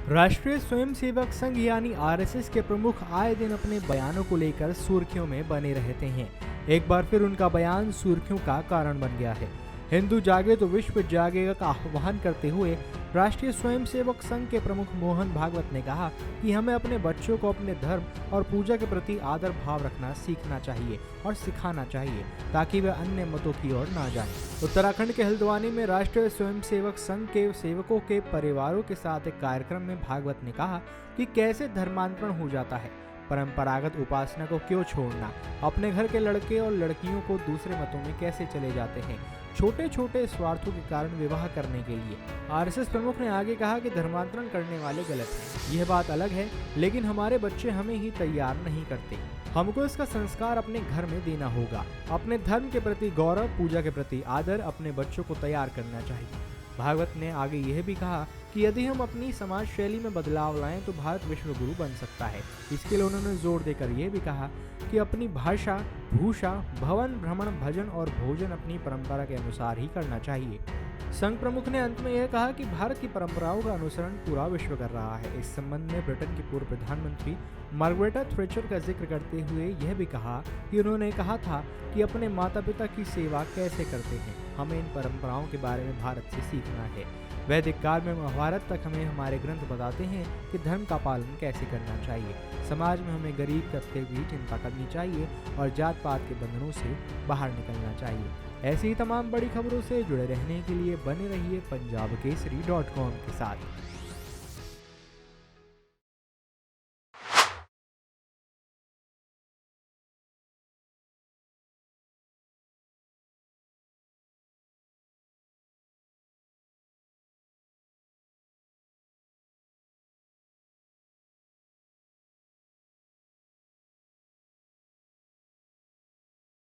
राष्ट्रीय स्वयंसेवक संघ यानी आरएसएस के प्रमुख आए दिन अपने बयानों को लेकर सुर्खियों में बने रहते हैं। एक बार फिर उनका बयान सुर्खियों का कारण बन गया है। हिंदू जागे तो विश्व जागेगा का आह्वान करते हुए राष्ट्रीय स्वयंसेवक संघ के प्रमुख मोहन भागवत ने कहा कि हमें अपने बच्चों को अपने धर्म और पूजा के प्रति आदर भाव रखना सीखना चाहिए और सिखाना चाहिए ताकि वे अन्य मतों की ओर ना जाएं। उत्तराखंड के हल्द्वानी में राष्ट्रीय स्वयंसेवक संघ के सेवकों के परिवारों के साथ एक कार्यक्रम में भागवत ने कहा कि कैसे धर्मांतरण हो जाता है, परंपरागत उपासना को क्यों छोड़ना, अपने घर के लड़के और लड़कियों को दूसरे मतों में कैसे चले जाते हैं, छोटे छोटे स्वार्थों के कारण विवाह करने के लिए। आरएसएस प्रमुख ने आगे कहा कि धर्मांतरण करने वाले गलत हैं, यह बात अलग है, लेकिन हमारे बच्चे हमें ही तैयार नहीं करते। हमको इसका संस्कार अपने घर में देना होगा। अपने धर्म के प्रति गौरव, पूजा के प्रति आदर अपने बच्चों को तैयार करना चाहिए। भागवत ने आगे यह भी कहा कि यदि हम अपनी समाज शैली में बदलाव लाएं तो भारत विश्व गुरु बन सकता है। इसके लिए उन्होंने जोर देकर यह भी कहा कि अपनी भाषा, भूषा, भवन, भ्रमण, भजन और भोजन अपनी परंपरा के अनुसार ही करना चाहिए। संघ प्रमुख ने अंत में यह कहा कि भारत की परंपराओं का अनुसरण पूरा विश्व कर रहा है। इस संबंध में ब्रिटेन की पूर्व प्रधानमंत्री मार्गरेटा थ्रेचर का जिक्र करते हुए यह भी कहा कि उन्होंने कहा था कि अपने माता पिता की सेवा कैसे करते हैं, हमें इन परंपराओं के बारे में भारत से सीखना है। वैदिक काल में महाभारत तक हमें हमारे ग्रंथ बताते हैं कि धर्म का पालन कैसे करना चाहिए। समाज में हमें गरीब तबके की चिंता करनी चाहिए और जात पात के बंधनों से बाहर निकलना चाहिए। ऐसी ही तमाम बड़ी खबरों से जुड़े रहने के लिए बने रहिए पंजाबकेसरी.com के साथ।